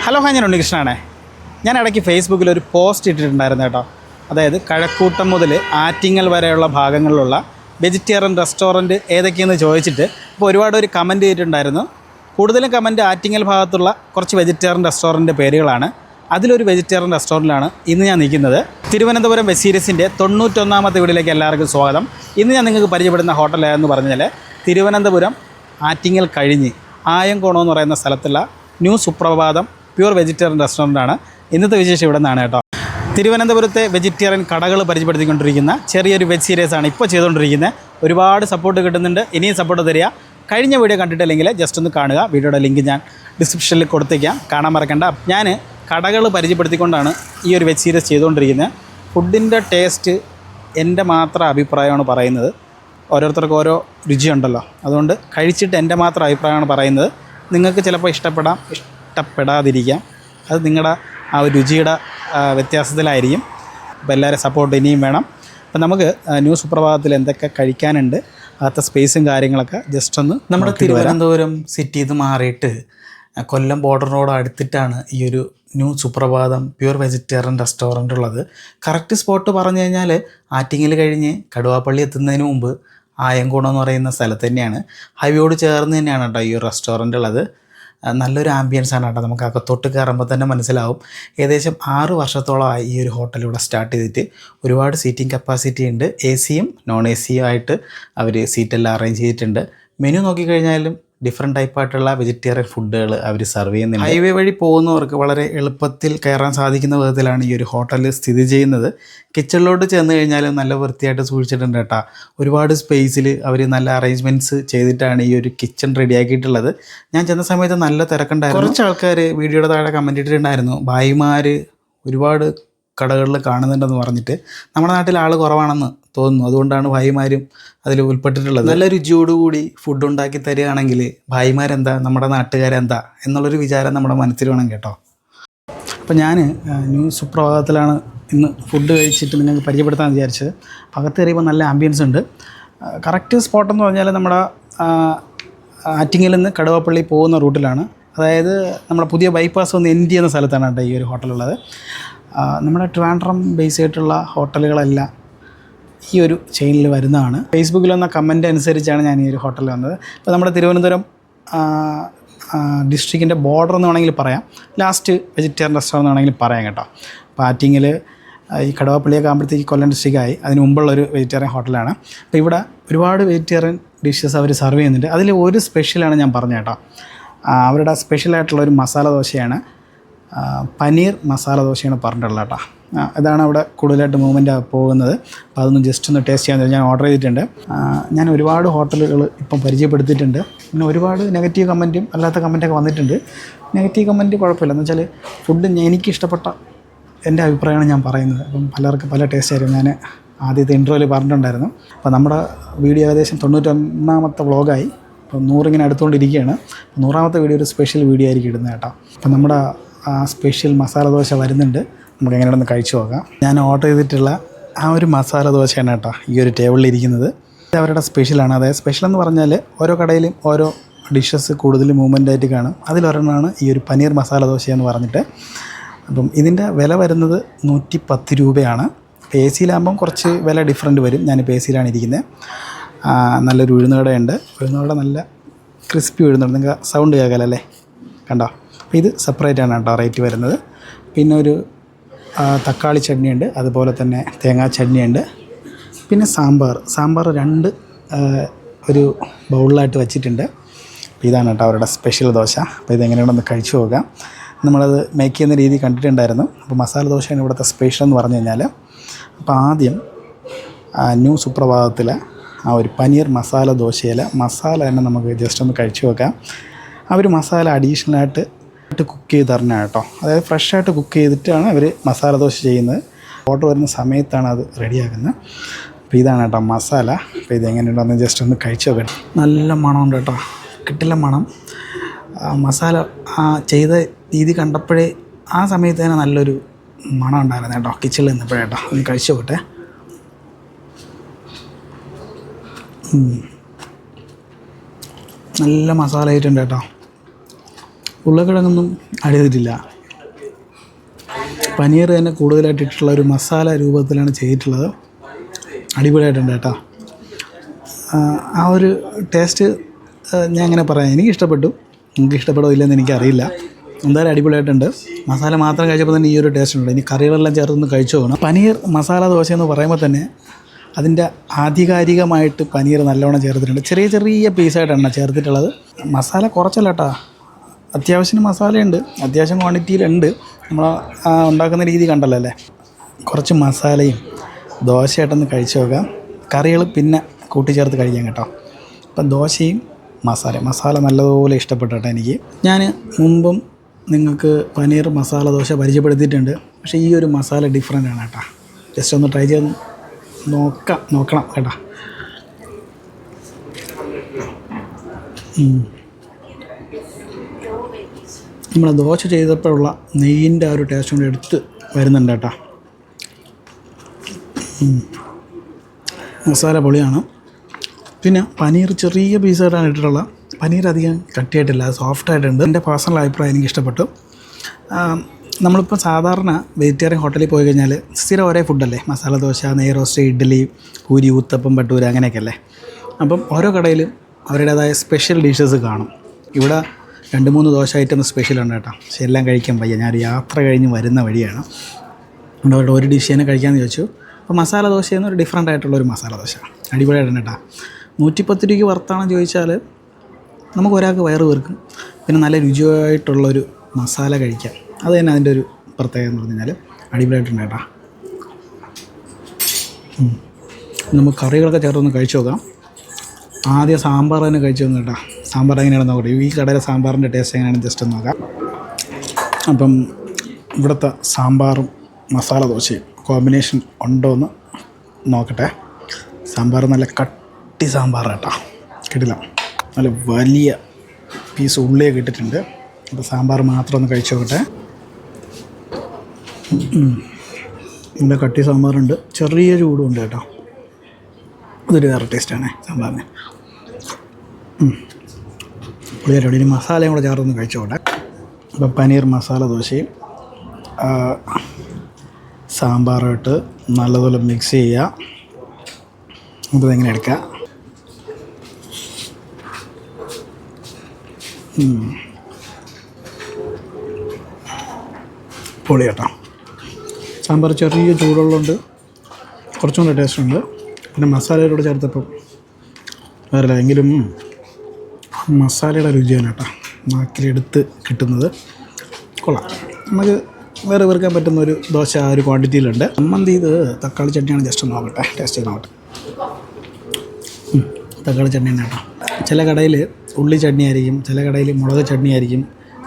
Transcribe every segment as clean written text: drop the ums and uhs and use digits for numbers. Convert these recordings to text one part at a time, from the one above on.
Hello hi, ഞാൻ ഉണ്ണികൃഷ്ണനാണേ. ഞാൻ ഇടയ്ക്ക് ഫേസ്ബുക്കിൽ ഒരു പോസ്റ്റ് ഇട്ടിട്ടുണ്ടായിരുന്നു കേട്ടോ. അതായത് കഴക്കൂട്ടം മുതൽ ആറ്റിങ്ങൽ വരെയുള്ള ഭാഗങ്ങളിലുള്ള വെജിറ്റേറിയൻ റെസ്റ്റോറൻറ്റ് ഏതൊക്കെയെന്ന് ചോദിച്ചിട്ട് ഇപ്പോൾ ഒരുപാട് കമൻറ്റ് ചെയ്തിട്ടുണ്ടായിരുന്നു. കൂടുതലും കമൻറ്റ് ആറ്റിങ്ങൽ ഭാഗത്തുള്ള കുറച്ച് വെജിറ്റേറിയൻ റെസ്റ്റോറൻറ്റ് പേരുകളാണ്. അതിലൊരു വെജിറ്റേറിയൻ റെസ്റ്റോറൻറ്റിലാണ് ഇന്ന് ഞാൻ നിൽക്കുന്നത്. തിരുവനന്തപുരം വെബ് സീരീസിൻ്റെ 91ാമത്തെ വീഡിയോയിലേക്ക് എല്ലാവർക്കും സ്വാഗതം. ഇന്ന് ഞാൻ നിങ്ങൾക്ക് പരിചയപ്പെടുന്ന ഹോട്ടൽ ഏതെന്ന് പറഞ്ഞാൽ തിരുവനന്തപുരം ആറ്റിങ്ങൽ കഴിഞ്ഞ് ആയംകോണം എന്ന് പറയുന്ന സ്ഥലത്തുള്ള ന്യൂ സുപ്രഭാതം പ്യൂർ വെജിറ്റേറിയൻ റെസ്റ്റോറൻ്റാണ്. ഇന്നത്തെ വിശേഷം ഇവിടെ നിന്നാണ് കേട്ടോ. തിരുവനന്തപുരത്തെ വെജിറ്റേറിയൻ കടകൾ പരിചയപ്പെടുത്തിക്കൊണ്ടിരിക്കുന്ന ചെറിയൊരു വെബ് സീരീസാണ് ഇപ്പോൾ ചെയ്തുകൊണ്ടിരിക്കുന്നത്. ഒരുപാട് സപ്പോർട്ട് കിട്ടുന്നുണ്ട്. ഇനിയും സപ്പോർട്ട് തരിക. കഴിഞ്ഞ വീഡിയോ കണ്ടിട്ടില്ലെങ്കിൽ ജസ്റ്റ് ഒന്ന് കാണുക. വീഡിയോയുടെ ലിങ്ക് ഞാൻ ഡിസ്ക്രിപ്ഷനിൽ കൊടുത്തേക്കാം, കാണാൻ മറക്കണ്ട. ഞാൻ കടകൾ പരിചയപ്പെടുത്തിക്കൊണ്ടാണ് ഈ ഒരു വെബ് സീരീസ് ചെയ്തുകൊണ്ടിരിക്കുന്നത്. ഫുഡിൻ്റെ ടേസ്റ്റ് എൻ്റെ മാത്രം അഭിപ്രായമാണ് പറയുന്നത്. ഓരോരുത്തർക്കും ഓരോ രുചിയുണ്ടല്ലോ, അതുകൊണ്ട് കഴിച്ചിട്ട് എൻ്റെ മാത്രം അഭിപ്രായമാണ് പറയുന്നത്. നിങ്ങൾക്ക് ചിലപ്പോൾ ഇഷ്ടപ്പെടാതിരിക്കാം. അത് നിങ്ങളുടെ ആ ഒരു രുചിയുടെ വ്യത്യാസത്തിലായിരിക്കും. അപ്പോൾ എല്ലാവരും സപ്പോർട്ട് ഇനിയും വേണം. അപ്പോൾ നമുക്ക് ന്യൂ സുപ്രഭാതത്തിൽ എന്തൊക്കെ കഴിക്കാനുണ്ട്, അകത്തെ സ്പേസും കാര്യങ്ങളൊക്കെ ജസ്റ്റ് ഒന്ന് നമ്മുടെ തിരുവനന്തപുരം സിറ്റിയിൽ നിന്ന് മാറിയിട്ട് കൊല്ലം ബോർഡറിനോട് അടുത്തിട്ടാണ് ഈ ഒരു ന്യൂ സുപ്രഭാതം പ്യൂർ വെജിറ്റേറിയൻ റെസ്റ്റോറൻ്റ് ഉള്ളത്. കറക്റ്റ് സ്പോട്ട് പറഞ്ഞു കഴിഞ്ഞാൽ ആറ്റിങ്ങൽ കഴിഞ്ഞ് കടുവാപ്പള്ളി എത്തുന്നതിന് മുമ്പ് ആയംകോണം എന്ന് പറയുന്ന സ്ഥലത്ത് തന്നെയാണ്. ഹൈവേയോട് ചേർന്ന് തന്നെയാണ് കേട്ടോ ഈ ഒരു റെസ്റ്റോറൻ്റ് ഉള്ളത്. നല്ലൊരു ആംബിയൻസ് ആണ് കേട്ടോ. നമുക്ക് അകത്തോട്ട് കയറുമ്പോൾ തന്നെ മനസ്സിലാവും. ഏകദേശം 6 വർഷത്തോളമായി ഈ ഒരു ഹോട്ടൽ ഇവിടെ സ്റ്റാർട്ട് ചെയ്തിട്ട്. ഒരുപാട് സീറ്റിംഗ് കപ്പാസിറ്റി ഉണ്ട്. എ സിയും നോൺ എ സിയും ആയിട്ട് അവർ സീറ്റെല്ലാം അറേഞ്ച് ചെയ്തിട്ടുണ്ട്. മെനു നോക്കിക്കഴിഞ്ഞാലും ഡിഫറെൻറ്റ് ടൈപ്പായിട്ടുള്ള വെജിറ്റേറിയൻ ഫുഡുകൾ അവർ സെർവ് ചെയ്യുന്നുണ്ട്. ഹൈവേ വഴി പോകുന്നവർക്ക് വളരെ എളുപ്പത്തിൽ കയറാൻ സാധിക്കുന്ന വിധത്തിലാണ് ഈ ഒരു ഹോട്ടൽ സ്ഥിതി ചെയ്യുന്നത്. കിച്ചണിലോട്ട് ചെന്ന് കഴിഞ്ഞാലും നല്ല വൃത്തിയായിട്ട് സൂക്ഷിച്ചിട്ടുണ്ട് കേട്ടോ. ഒരുപാട് സ്പേസിൽ അവർ നല്ല അറേഞ്ച്മെൻറ്റ്സ് ചെയ്തിട്ടാണ് ഈ ഒരു കിച്ചൺ റെഡിയാക്കിയിട്ടുള്ളത്. ഞാൻ ചെന്ന സമയത്ത് നല്ല തിരക്കുണ്ടായിരുന്നു. കുറച്ച് ആൾക്കാർ വീഡിയോയുടെ താഴെ കമൻറ്റ് ഇട്ടിട്ടുണ്ടായിരുന്നു, ഭായിമാർ ഒരുപാട് കടകളിൽ കാണുന്നുണ്ടെന്ന് പറഞ്ഞിട്ട്. നമ്മുടെ നാട്ടിൽ ആൾ കുറവാണെന്ന് തോന്നുന്നു, അതുകൊണ്ടാണ് ഭായിമാരും അതിൽ ഉൾപ്പെട്ടിട്ടുള്ളത്. നല്ല രുചിയോടുകൂടി ഫുഡ് ഉണ്ടാക്കി തരികയാണെങ്കിൽ ഭായിമാരെന്താ നമ്മുടെ നാട്ടുകാരെന്താ എന്നുള്ളൊരു വിചാരം നമ്മുടെ മനസ്സിൽ വേണം കേട്ടോ. അപ്പോൾ ഞാൻ ന്യൂ സുപ്രഭാതത്തിലാണ് ഇന്ന് ഫുഡ് കഴിച്ചിട്ട് നിങ്ങൾക്ക് പരിചയപ്പെടുത്താൻ വിചാരിച്ചത്. അകത്ത് കയറിയപ്പോൾ നല്ല ആംബിയൻസ് ഉണ്ട്. കറക്റ്റ് സ്പോട്ടെന്ന് പറഞ്ഞാൽ നമ്മുടെ ആറ്റിങ്ങൽ നിന്ന് കടുവാപ്പള്ളി പോകുന്ന റൂട്ടിലാണ്. അതായത് നമ്മുടെ പുതിയ ബൈപ്പാസ് ഒന്ന് എൻഡ് ചെയ്യുന്ന സ്ഥലത്താണ് കേട്ടോ ഈ ഒരു ഹോട്ടലുള്ളത്. നമ്മുടെ ട്രിവാൻഡ്രം ബേസ് ആയിട്ടുള്ള ഹോട്ടലുകളെല്ലാം ഈ ഒരു ചെയിനിൽ വരുന്നതാണ്. ഫേസ്ബുക്കിൽ വന്ന കമൻ്റ് അനുസരിച്ചാണ് ഞാൻ ഈ ഒരു ഹോട്ടലിൽ വന്നത്. അപ്പോൾ നമ്മുടെ തിരുവനന്തപുരം ഡിസ്ട്രിക്റ്റിൻ്റെ ബോർഡർ എന്ന് വേണമെങ്കിൽ പറയാം, ലാസ്റ്റ് വെജിറ്റേറിയൻ റെസ്റ്റോറൻ്റ് എന്ന് വേണമെങ്കിൽ പറയാം കേട്ടോ. അപ്പോൾ ആറ്റിങ്ങൽ ഈ കടുവാപ്പള്ളിയൊക്കെ ആകുമ്പോഴത്തേക്ക് കൊല്ലം ഡിസ്ട്രിക്റ്റായി. അതിന് മുമ്പുള്ളൊരു വെജിറ്റേറിയൻ ഹോട്ടലാണ്. അപ്പോൾ ഇവിടെ ഒരുപാട് വെജിറ്റേറിയൻ ഡിഷസ് അവർ സെർവ് ചെയ്യുന്നുണ്ട്. അതിൽ ഒരു സ്പെഷ്യലാണ് ഞാൻ പറഞ്ഞത് കേട്ടോ. അവരുടെ സ്പെഷ്യലായിട്ടുള്ളൊരു മസാല ദോശയാണ്, പനീർ മസാല ദോശയാണ് പറഞ്ഞിട്ടുള്ളത് കേട്ടോ. ഇതാണ് അവിടെ കൂടുതലായിട്ട് മൂവ്മെൻ്റ് പോകുന്നത്. അപ്പോൾ അതൊന്ന് ജസ്റ്റ് ഒന്ന് ടേസ്റ്റ് ചെയ്യാൻ ഞാൻ ഓർഡർ ചെയ്തിട്ടുണ്ട്. ഞാൻ ഒരുപാട് ഹോട്ടലുകൾ ഇപ്പം പരിചയപ്പെടുത്തിയിട്ടുണ്ട്. പിന്നെ ഒരുപാട് നെഗറ്റീവ് കമൻറ്റും അല്ലാത്ത കമൻറ്റൊക്കെ വന്നിട്ടുണ്ട്. നെഗറ്റീവ് കമൻറ്റ് കുഴപ്പമില്ല, എന്ന് വെച്ചാൽ ഫുഡ് എനിക്കിഷ്ടപ്പെട്ട എൻ്റെ അഭിപ്രായമാണ് ഞാൻ പറയുന്നത്. അപ്പം പലർക്ക് പല ടേസ്റ്റ് ആയിരുന്നു. ഞാൻ ആദ്യത്തെ ഇൻട്രോയിൽ പറഞ്ഞിട്ടുണ്ടായിരുന്നു. അപ്പോൾ നമ്മുടെ വീഡിയോ ഏകദേശം 91ാമത്തെ വ്ളോഗായി. അപ്പോൾ 100 ഇങ്ങനെ അടുത്തുകൊണ്ടിരിക്കുകയാണ്. 100ാമത്തെ വീഡിയോ ഒരു സ്പെഷ്യൽ വീഡിയോ ആയിരിക്കും ഇടുന്നത് കേട്ടോ. അപ്പോൾ നമ്മുടെ സ്പെഷ്യൽ മസാല ദോശ വരുന്നുണ്ട്. നമുക്ക് എങ്ങനെയാണെന്ന് കഴിച്ചു നോക്കാം. ഞാൻ ഓർഡർ ചെയ്തിട്ടുള്ള ആ ഒരു മസാല ദോശയാണ് കേട്ടോ ഈ ഒരു ടേബിളിൽ ഇരിക്കുന്നത്. ഇത് അവരുടെ സ്പെഷ്യലാണ്. അതായത് സ്പെഷ്യൽ എന്ന് പറഞ്ഞാൽ ഓരോ കടയിലും ഓരോ ഡിഷസ് കൂടുതൽ മൂവ്മെൻ്റ് ആയിട്ട് കാണും. അതിലൊരെണ്ണമാണ് ഈ ഒരു പനീർ മസാല ദോശ എന്ന് പറഞ്ഞിട്ട്. അപ്പം ഇതിൻ്റെ വില വരുന്നത് 110 രൂപയാണ്. എ സിയിലാകുമ്പം കുറച്ച് വില ഡിഫറൻറ്റ് വരും. ഞാനിപ്പോൾ എ സിയിലാണ് ഇരിക്കുന്നത്. നല്ലൊരു ഉഴുന്നുകടയുണ്ട്. ഉഴുന്നുകട നല്ല ക്രിസ്പി ഉഴുന്നുണ്ട്. നിങ്ങൾക്ക് സൗണ്ട് കേൾക്കാമല്ലേ, കണ്ടോ. അപ്പോൾ ഇത് സെപ്പറേറ്റ് ആണ് കേട്ടോ റേറ്റ് വരുന്നത്. പിന്നെ ഒരു തക്കാളി ചട്നിയുണ്ട്, അതുപോലെ തന്നെ തേങ്ങാ ചട്നിയുണ്ട്. പിന്നെ സാമ്പാർ 2 ഒരു ബൗളിലായിട്ട് വെച്ചിട്ടുണ്ട്. അപ്പോൾ ഇതാണ് കേട്ടോ അവരുടെ സ്പെഷ്യൽ ദോശ. അപ്പോൾ ഇതെങ്ങനെയാണെന്ന് കഴിച്ചു നോക്കാം. നമ്മളത് മേക്ക് ചെയ്യുന്ന രീതി കണ്ടിട്ടുണ്ടായിരുന്നു. അപ്പോൾ മസാല ദോശയാണ് ഇവിടുത്തെ സ്പെഷ്യൽ എന്ന് പറഞ്ഞു കഴിഞ്ഞാൽ. അപ്പോൾ ആദ്യം ന്യൂ സുപ്രഭാതത്തിലെ ആ ഒരു പനീർ മസാല ദോശയിലെ മസാല തന്നെ നമുക്ക് ജസ്റ്റ് ഒന്ന് കഴിച്ചു നോക്കാം. ആ ഒരു മസാല അഡീഷണലായിട്ട് കുക്ക് ചെയ്ത് തരണേ കേട്ടോ. അതായത് ഫ്രഷായിട്ട് കുക്ക് ചെയ്തിട്ടാണ് അവർ മസാല ദോശ ചെയ്യുന്നത്. ഓർഡർ വരുന്ന സമയത്താണ് അത് റെഡിയാക്കുന്നത്. അപ്പോൾ ഇതാണ് കേട്ടോ മസാല. അപ്പോൾ ഇതെങ്ങനെയുണ്ടെന്ന് ജസ്റ്റ് ഒന്ന് കഴിച്ചു നോക്കട്ടെ. നല്ല മണമുണ്ട് കേട്ടോ, കിട്ടില്ല മണം. മസാല ചെയ്ത രീതി കണ്ടപ്പോഴേ ആ സമയത്ത് തന്നെ നല്ലൊരു മണം ഉണ്ടായിരുന്നു കേട്ടോ, കിച്ചണിൽ നിന്നപ്പോഴേ കേട്ടോ. ഒന്ന് കഴിച്ചു നോക്കട്ടെ. നല്ല മസാല ആയിട്ടുണ്ട് കേട്ടോ. ഉരുളക്കിഴങ്ങൊന്നും ആഡ് ചെയ്തിട്ടില്ല. പനീർ തന്നെ കൂടുതലായിട്ട് ഇട്ടിട്ടുള്ള ഒരു മസാല രൂപത്തിലാണ് ചെയ്തിട്ടുള്ളത്. അടിപൊളിയായിട്ടുണ്ട് കേട്ടോ. ആ ഒരു ടേസ്റ്റ് ഞാൻ എങ്ങനെ പറയാം, എനിക്ക് ഇഷ്ടപ്പെട്ടു. നിങ്ങൾക്ക് ഇഷ്ടപ്പെടോ ഇല്ലെന്ന് എനിക്കറിയില്ല. എന്തായാലും അടിപൊളിയായിട്ടുണ്ട്. മസാല മാത്രം കഴിച്ചപ്പോൾ തന്നെ ഈ ഒരു ടേസ്റ്റ് ഉണ്ട്. ഇനി കറികളെല്ലാം ചേർത്തൊന്ന് കഴിച്ചു പോകണം. പനീർ മസാല ദോശ എന്ന് പറയുമ്പോൾ തന്നെ അതിൻ്റെ ആധികാരികമായിട്ട് പനീർ നല്ലോണം ചേർത്തിട്ടുണ്ട്. ചെറിയ ചെറിയ പീസായിട്ടാണ് ചേർത്തിട്ടുള്ളത്. മസാല കുറച്ചല്ല കേട്ടോ, അത്യാവശ്യം മസാലയുണ്ട്, അത്യാവശ്യം ക്വാണ്ടിറ്റിയിലുണ്ട്. നമ്മൾ ഉണ്ടാക്കുന്ന രീതി കണ്ടല്ലോ അല്ലേ. കുറച്ച് മസാലയും ദോശയായിട്ടൊന്ന് കഴിച്ചു നോക്കാം. കറികൾ പിന്നെ കൂട്ടിച്ചേർത്ത് കഴിക്കാം കേട്ടോ. അപ്പം ദോശയും മസാല നല്ലതുപോലെ ഇഷ്ടപ്പെട്ടു കേട്ടോ എനിക്ക്. ഞാൻ മുമ്പും നിങ്ങൾക്ക് പനീർ മസാല ദോശ പരിചയപ്പെടുത്തിയിട്ടുണ്ട്. പക്ഷേ ഈ ഒരു മസാല ഡിഫറെൻ്റ് ആണ് കേട്ടോ. ജസ്റ്റ് ഒന്ന് ട്രൈ ചെയ്ത് നോക്കണം കേട്ടോ. നമ്മൾ ദോശ ചെയ്തപ്പോഴുള്ള നെയ്യിൻ്റെ ആ ഒരു ടേസ്റ്റ് കൊണ്ട് എടുത്ത് വരുന്നുണ്ട് കേട്ടോ. മസാല പൊളിയാണ്. പിന്നെ പനീർ ചെറിയ പീസായിട്ടാണ് ഇട്ടിട്ടുള്ളത്. പനീർ അധികം കട്ടിയായിട്ടില്ല, സോഫ്റ്റായിട്ടുണ്ട്. എൻ്റെ പേഴ്സണൽ അഭിപ്രായം എനിക്ക് ഇഷ്ടപ്പെട്ടു. നമ്മളിപ്പോൾ സാധാരണ വെജിറ്റേറിയൻ ഹോട്ടലിൽ പോയി കഴിഞ്ഞാൽ സ്ഥിരം ഒരേ ഫുഡല്ലേ, മസാല ദോശ, നെയ് റോസ്റ്റ്, ഇഡ്ഡലി, പൂരി, ഊത്തപ്പം, ഭട്ടൂര അങ്ങനെയൊക്കെ അല്ലേ. അപ്പം ഓരോ കടയിലും അവരുടേതായ സ്പെഷ്യൽ ഡിഷസ് കാണും. ഇവിടെ 2-3 ദോശ ഐറ്റം സ്പെഷ്യലുണ്ട് കേട്ടോ. പക്ഷെ എല്ലാം കഴിക്കാൻ വയ്യ, ഞാനൊരു യാത്ര കഴിഞ്ഞ് വരുന്ന വഴിയാണ്. അതുകൊണ്ട് അവരുടെ ഒരു ഡിഷ് തന്നെ കഴിക്കാമെന്ന് ചോദിച്ചു. അപ്പോൾ മസാല ദോശ എന്നൊരു ഡിഫറൻ്റ് ആയിട്ടുള്ളൊരു മസാല ദോശ അടിപൊളിയായിട്ടുണ്ട് കേട്ടോ. 110 രൂപയ്ക്ക് വർത്താണെന്ന് ചോദിച്ചാൽ നമുക്ക് ഒരാൾക്ക് വയറ് വീർക്കും. പിന്നെ നല്ല രുചിയായിട്ടുള്ളൊരു മസാല കഴിക്കാം. അത് തന്നെ അതിൻ്റെ ഒരു പ്രത്യേകത എന്ന് പറഞ്ഞു കഴിഞ്ഞാൽ അടിപൊളിയായിട്ടുണ്ട് കേട്ടോ. നമുക്ക് കറികളൊക്കെ ചേർത്തൊന്ന് കഴിച്ചു നോക്കാം. ആദ്യം സാമ്പാർ തന്നെ കഴിച്ചു നോക്കാം കേട്ടോ. സാമ്പാർ എങ്ങനെയാണെന്ന് നോക്കട്ടെ. ഈ കടയിലെ സാമ്പാറിൻ്റെ ടേസ്റ്റ് എങ്ങനെയാണെന്ന് ജസ്റ്റ് ഒന്ന് നോക്കാം. അപ്പം ഇവിടുത്തെ സാമ്പാറും മസാല ദോശയും കോമ്പിനേഷൻ ഉണ്ടോ എന്ന് നോക്കട്ടെ. സാമ്പാർ നല്ല കട്ടി സാമ്പാർ കേട്ടോ, കിട്ടില്ല. നല്ല വലിയ പീസ് ഉള്ളിയൊക്കെ ഇട്ടിട്ടുണ്ട്. അപ്പോൾ സാമ്പാർ മാത്രം ഒന്ന് കഴിച്ചു നോക്കട്ടെ. നല്ല കട്ടി സാമ്പാറുണ്ട്, ചെറിയ ചൂടുണ്ട് കേട്ടോ. അതൊരു വേറെ ടേസ്റ്റാണ് സാമ്പാറിന്. പുളിയായിട്ട് ഇനി മസാലയും കൂടെ ചേർത്തൊന്ന് കഴിച്ചോട്ടെ. അപ്പോൾ പനീർ മസാല ദോശയും സാമ്പാറുമായിട്ട് നല്ലതുപോലെ മിക്സ് ചെയ്യുക. നമുക്കിതെങ്ങനെ എടുക്കാം. പൊളി കേട്ടോ. സാമ്പാർ ചെറിയ ചൂടുള്ളതുകൊണ്ട് കുറച്ചും കൂടെ ടേസ്റ്റ് ഉണ്ട്. പിന്നെ മസാലയിലൂടെ ചേർത്തപ്പം വേറെ എങ്കിലും മസാലയുടെ രുചിയാണ് കേട്ടോ നാക്കിലെടുത്ത് കിട്ടുന്നത്. കൊള്ളാം. നമുക്ക് വേറെ വെറുക്കാൻ പറ്റുന്ന ഒരു ദോശ ആ ഒരു ക്വാണ്ടിറ്റിയിലുണ്ട്. ചമ്മന്തി ഇത് തക്കാളി ചട്നിയാണ്. ജസ്റ്റ് നോക്കട്ടെ, ടേസ്റ്റ് ചെയ്ത് നോക്കട്ടെ. തക്കാളി ചട്നി തന്നെ കേട്ടോ. ചില കടയിൽ ഉള്ളി ചട്നി ആയിരിക്കും, ചില കടയിൽ മുളക് ചട്നി ആയിരിക്കും,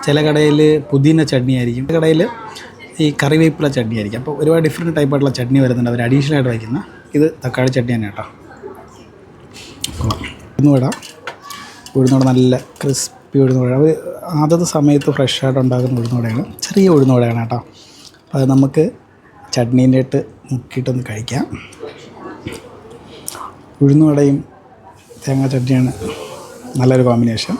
ചില കടയിൽ പുതിന ചട്നി ആയിരിക്കും, ചില കടയിൽ ഈ കറിവേപ്പില ചട്നി ആയിരിക്കും. അപ്പോൾ ഒരുപാട് ഡിഫറെൻറ്റ് ടൈപ്പായിട്ടുള്ള ചട്നി വരുന്നുണ്ട് അവർ അഡീഷണൽ ആയിട്ട് വയ്ക്കുന്ന. ഇത് തക്കാളി ചട്നി തന്നെ കേട്ടോ. ഉഴുന്നുവട നല്ല ക്രിസ്പി ഉഴുന്നുവട. അവർ അതത് സമയത്ത് ഫ്രഷായിട്ട് ഉണ്ടാക്കുന്ന ഉഴുന്നുവടയാണ്, ചെറിയ ഉഴുന്നുവടയാണ് കേട്ടോ. അത് നമുക്ക് ചട്നീൻ്റെ ഇട്ട് മുക്കിയിട്ടൊന്ന് കഴിക്കാം. ഉഴുന്നുവടയും തേങ്ങാ ചട്നിയാണ് നല്ലൊരു കോമ്പിനേഷൻ.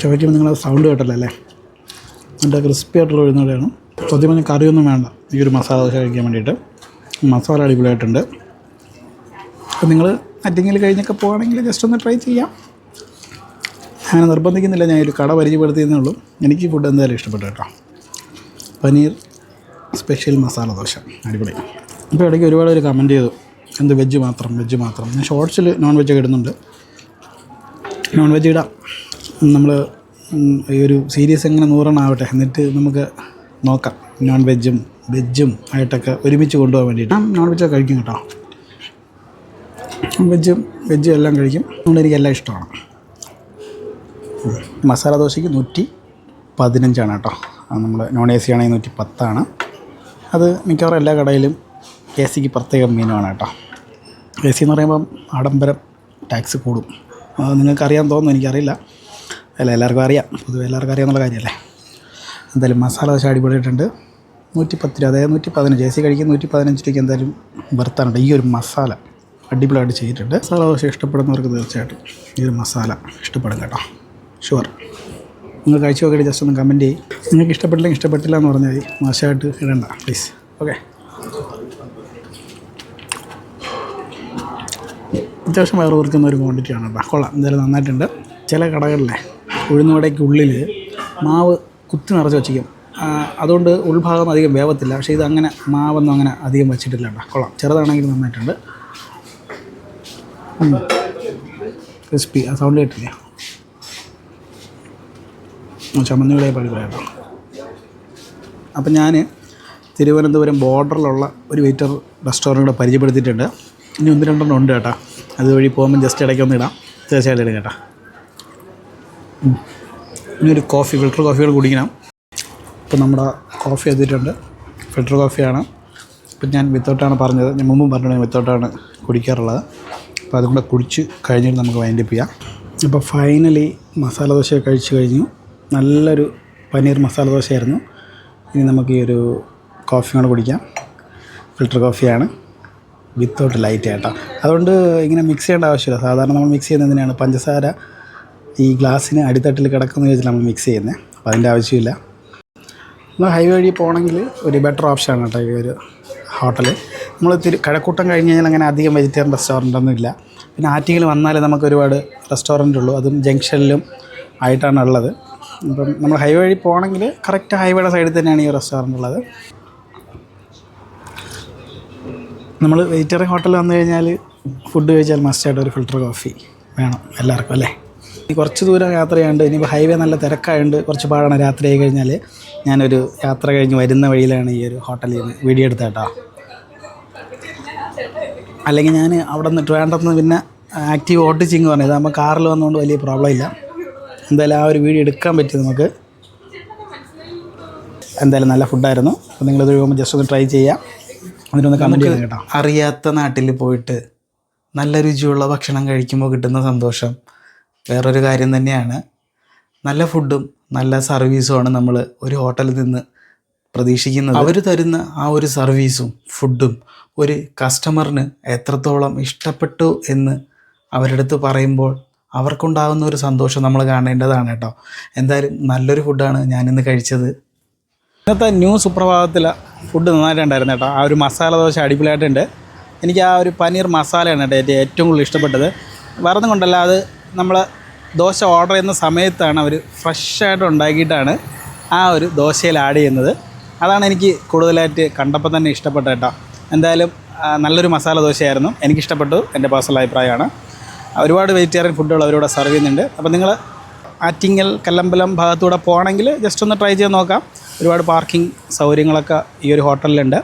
ചവയ്ക്കുമ്പോൾ നിങ്ങൾ സൗണ്ട് കേട്ടല്ലോ അല്ലേ. നല്ല ക്രിസ്പി ആയിട്ടുള്ള ഉഴുന്നുവടയാണ്. സത്യം പറഞ്ഞാൽ കറിയൊന്നും വേണ്ട ഈ ഒരു മസാല ദോശ കഴിക്കാൻ വേണ്ടിയിട്ട്. മസാല അടിപൊളിയായിട്ടുണ്ട്. അപ്പോൾ നിങ്ങൾ അറ്റിങ്ങൽ കഴിഞ്ഞൊക്കെ പോവുകയാണെങ്കിൽ ജസ്റ്റ് ഒന്ന് ട്രൈ ചെയ്യാം. അങ്ങനെ നിർബന്ധിക്കുന്നില്ല, ഞാൻ ഒരു കട പരിചയപ്പെടുത്തിയെന്നേ ഉള്ളൂ. എനിക്ക് ഫുഡ് എന്തായാലും ഇഷ്ടപ്പെട്ടു കേട്ടോ. പനീർ സ്പെഷ്യൽ മസാല ദോശ അടിപൊളി. ഇപ്പോൾ ഇടയ്ക്ക് ഒരുപാട് പേര് കമൻറ്റ് ചെയ്തു എന്ത് വെജ് മാത്രം. ഞാൻ ഷോർട്സിൽ നോൺ വെജൊക്കെ ഇടുന്നുണ്ട്. നോൺ വെജ് ഇടാം. നമ്മൾ ഈ ഒരു സീരീസ് എങ്ങനെ 100 ആവട്ടെ, എന്നിട്ട് നമുക്ക് നോക്കാം നോൺ വെജും ആയിട്ടൊക്കെ ഒരുമിച്ച് കൊണ്ടുപോകാൻ വേണ്ടിയിട്ട്. നോൺ വെജൊക്കെ കഴിക്കും കേട്ടോ. വെജും എല്ലാം കഴിക്കും. അതുകൊണ്ട് എനിക്കെല്ലാം ഇഷ്ടമാണ്. മസാല ദോശയ്ക്ക് 115 കേട്ടോ. നമ്മൾ നോൺ AC ആണെങ്കിൽ 110. അത് മിക്കവാറും എല്ലാ കടയിലും AC പ്രത്യേകം മീനുമാണ് കേട്ടോ. AC എന്ന് പറയുമ്പം ആഡംബരം ടാക്സ് കൂടും. അത് നിങ്ങൾക്കറിയാൻ തോന്നുന്നു, എനിക്കറിയില്ല. അല്ല, എല്ലാവർക്കും അറിയാം, പൊതുവെ എല്ലാവർക്കും അറിയാമെന്നുള്ള കാര്യമല്ലേ. എന്തായാലും മസാല ദോശ അടിപൊളിയായിട്ടുണ്ട്. 110 രൂപ, അതായത് 115. AC കഴിക്കുന്ന 115 രൂപയ്ക്ക് എന്തായാലും വർത്താനുണ്ട്. ഈ ഒരു മസാല അടിപൊളിയായിട്ട് ചെയ്തിട്ടുണ്ട്. മസാല ദോശ ഇഷ്ടപ്പെടുന്നവർക്ക് തീർച്ചയായിട്ടും ഈ ഒരു മസാല ഇഷ്ടപ്പെടും കേട്ടോ. ഷുവർ. നിങ്ങൾ കഴിച്ച് നോക്കിയിട്ട് ജസ്റ്റ് ഒന്ന് കമൻറ്റ് ചെയ്യും. നിങ്ങൾക്ക് ഇഷ്ടപ്പെട്ടില്ലെങ്കിൽ ഇഷ്ടപ്പെട്ടില്ല എന്ന് പറഞ്ഞാൽ മതി, മോശമായിട്ട് ഇടണ്ട പ്ലീസ്. ഓക്കെ, അത്യാവശ്യം വയറ് വീർക്കുന്ന ഒരു ക്വാണ്ടിറ്റിയാണ് കേട്ടോ. കൊള്ളാം, എന്തായാലും നന്നായിട്ടുണ്ട്. ചില കടകളിലെ ഉഴുന്നുവടയ്ക്കുള്ളിൽ മാവ് കുത്തി നിറച്ച് വച്ചിരിക്കും, അതുകൊണ്ട് ഉൾഭാഗം അധികം വേവത്തില്ല. പക്ഷേ ഇതങ്ങനെ മാവൊന്നും അങ്ങനെ അധികം വെച്ചിട്ടില്ല കേട്ടോ. കൊള്ളാം, ചെറുതാണെങ്കിൽ നന്നായിട്ടുണ്ട്. ക്രിസ്പി, ആ സൗണ്ട് കേട്ടില്ല. ചമ്മന്തിയുടെ പടിപൊളി കേട്ടോ. അപ്പം ഞാൻ തിരുവനന്തപുരം ബോർഡറിലുള്ള ഒരു വെയിറ്റർ റെസ്റ്റോറൻറ്റ് കൂടെ പരിചയപ്പെടുത്തിയിട്ടുണ്ട്. ഇനി 1-2 ഉണ്ട് കേട്ടോ. അതുവഴി പോകുമ്പോൾ ജസ്റ്റ് ഇടയ്ക്കൊന്ന് ഇടാം, തീർച്ചയായിട്ടും ഇടും കേട്ടോ. ഇനി ഒരു കോഫി, ഫിൽറ്റർ കോഫികൾ കുടിക്കണം. ഇപ്പോൾ നമ്മുടെ കോഫി എത്തിയിട്ടുണ്ട്, ഫിൽറ്റർ കോഫിയാണ്. ഇപ്പം ഞാൻ വിത്തൗട്ടാണ് പറഞ്ഞത്, ഞാൻ മുമ്പും പറഞ്ഞത് വിത്തൗട്ടാണ് കുടിക്കാറുള്ളത്. അപ്പോൾ അതും കൂടെ കുടിച്ച് കഴിഞ്ഞിട്ട് നമുക്ക് വൈൻഡപ്പ് ചെയ്യാം. ഇപ്പോൾ ഫൈനലി മസാല ദോശ കഴിച്ച് കഴിഞ്ഞു. നല്ലൊരു പനീർ മസാല ദോശയായിരുന്നു. ഇനി നമുക്ക് ഈ ഒരു കോഫി കൂടെ കുടിക്കാം. ഫിൽറ്റർ കോഫിയാണ്, വിത്തൗട്ട് ലൈറ്റ് കേട്ടോ. അതുകൊണ്ട് ഇങ്ങനെ മിക്സ് ചെയ്യേണ്ട ആവശ്യമില്ല. സാധാരണ നമ്മൾ മിക്സ് ചെയ്യുന്നതിനാണ് പഞ്ചസാര ഈ ഗ്ലാസ്സിന് അടിത്തട്ടിൽ കിടക്കുന്ന വെച്ചിട്ട് നമ്മൾ മിക്സ് ചെയ്യുന്നത്. അപ്പോൾ അതിൻ്റെ ആവശ്യമില്ല. നമ്മൾ ഹൈവേ വഴി പോകണമെങ്കിൽ ഒരു ബെറ്റർ ഓപ്ഷനാണ് കേട്ടോ ഈ ഒരു ഹോട്ടൽ. നമ്മൾ കഴക്കൂട്ടം കഴിഞ്ഞ് കഴിഞ്ഞാൽ അങ്ങനെ അധികം വെജിറ്റേറിയൻ റെസ്റ്റോറൻ്റ് ഒന്നും ഇല്ല. പിന്നെ ആറ്റിങ്ങിൽ വന്നാലേ നമുക്ക് ഒരുപാട് റെസ്റ്റോറൻ്റ് ഉള്ളൂ, അതും ജംഗ്ഷനിലും ആയിട്ടാണ് ഉള്ളത്. അപ്പം നമ്മൾ ഹൈവേ വഴി പോകണമെങ്കിൽ കറക്റ്റ് ഹൈവേയുടെ സൈഡിൽ തന്നെയാണ് ഈ റെസ്റ്റോറൻ്റ് ഉള്ളത്. നമ്മൾ വെജിറ്റേറിയൻ ഹോട്ടലിൽ വന്നു കഴിഞ്ഞാൽ ഫുഡ് കഴിച്ചാൽ മസ്റ്റായിട്ട് ഒരു ഫിൽറ്റർ കോഫി വേണം എല്ലാവർക്കും അല്ലേ. കുറച്ച് ദൂരം യാത്ര ചെയ്യാണ്ട്, ഇനിയിപ്പോൾ ഹൈവേ നല്ല തിരക്കായതുകൊണ്ട് കുറച്ച് പാടാണ്. രാത്രി ആയി കഴിഞ്ഞാൽ ഞാനൊരു യാത്ര കഴിഞ്ഞ് വരുന്ന വഴിയിലാണ് ഈ ഒരു ഹോട്ടലിൽ നിന്ന് വീഡിയോ എടുത്തത് കേട്ടോ. അല്ലെങ്കിൽ ഞാൻ അവിടെ നിന്ന് ട്രിവാൻഡ്രത്ത് നിന്ന് പിന്നെ ആക്റ്റീവ് ഓട്ടിച്ചിങ് പറഞ്ഞത്, നമ്മൾ കാറിൽ വന്നുകൊണ്ട് വലിയ പ്രോബ്ലം ഇല്ല. എന്തായാലും ആ ഒരു വീഡിയോ എടുക്കാൻ പറ്റി നമുക്ക്. എന്തായാലും നല്ല ഫുഡായിരുന്നു. അപ്പോൾ നിങ്ങളിത് പോകുമ്പോൾ ജസ്റ്റ് ഒന്ന് ട്രൈ ചെയ്യാം, അതിനൊന്ന് കമൻറ്റ് ചെയ്യാം കേട്ടോ. അറിയാത്ത നാട്ടിൽ പോയിട്ട് നല്ല രുചിയുള്ള ഭക്ഷണം കഴിക്കുമ്പോൾ കിട്ടുന്ന സന്തോഷം വേറൊരു കാര്യം തന്നെയാണ്. നല്ല ഫുഡും നല്ല സർവീസുമാണ് നമ്മൾ ഒരു ഹോട്ടലിൽ നിന്ന് പ്രതീക്ഷിക്കുന്നത്. അവർ തരുന്ന ആ ഒരു സർവീസും ഫുഡും ഒരു കസ്റ്റമറിന് എത്രത്തോളം ഇഷ്ടപ്പെട്ടു എന്ന് അവരുടെ അടുത്ത് പറയുമ്പോൾ അവർക്കുണ്ടാകുന്ന ഒരു സന്തോഷം നമ്മൾ കാണേണ്ടതാണ് കേട്ടോ. എന്തായാലും നല്ലൊരു ഫുഡാണ് ഞാനിന്ന് കഴിച്ചത്. ഇന്നത്തെ ന്യൂ സുപ്രഭാതത്തിൽ ഫുഡ് നന്നായിട്ടുണ്ടായിരുന്നു കേട്ടോ. ആ ഒരു മസാല ദോശ അടിപൊളിയായിട്ടുണ്ട്. എനിക്ക് ആ ഒരു പനീർ മസാലയാണ് കേട്ടോ ഏറ്റവും കൂടുതൽ ഇഷ്ടപ്പെട്ടത്. വേറൊന്നും കൊണ്ടല്ല, അത് നമ്മൾ ദോശ ഓർഡർ ചെയ്യുന്ന സമയത്താണ് അവർ ഫ്രഷായിട്ട് ഉണ്ടാക്കിയിട്ടാണ് ആ ഒരു ദോശയിൽ ആഡ് ചെയ്യുന്നത്. അതാണ് എനിക്ക് കൂടുതലായിട്ട് കണ്ടപ്പോൾ തന്നെ ഇഷ്ടപ്പെട്ടത് കേട്ടോ. എന്തായാലും നല്ലൊരു മസാല ദോശയായിരുന്നു, എനിക്കിഷ്ടപ്പെട്ടു. എൻ്റെ പേഴ്സണൽ അഭിപ്രായമാണ്. ഒരുപാട് വെജിറ്റേറിയൻ ഫുഡുകൾ അവരിവിടെ സെർവ് ചെയ്യുന്നുണ്ട്. അപ്പോൾ നിങ്ങൾ ആറ്റിങ്ങൽ കല്ലമ്പലം ഭാഗത്തൂടെ പോകണമെങ്കിൽ ജസ്റ്റ് ഒന്ന് ട്രൈ ചെയ്ത് നോക്കാം. ഒരുപാട് പാർക്കിംഗ് സൗകര്യങ്ങളൊക്കെ ഈ ഒരു ഹോട്ടലിലുണ്ട്.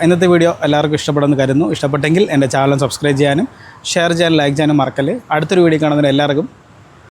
ഇന്നത്തെ വീഡിയോ എല്ലാവർക്കും ഇഷ്ടപ്പെടുമെന്ന് കരുതുന്നു. ഇഷ്ടപ്പെട്ടെങ്കിൽ എൻ്റെ ചാനൽ സബ്സ്ക്രൈബ് ചെയ്യാനും ഷെയർ ചെയ്യാനും ലൈക്ക് ചെയ്യാനും മറക്കല്ല്. അടുത്തൊരു വീഡിയോ കാണുന്നതിന് എല്ലാവർക്കും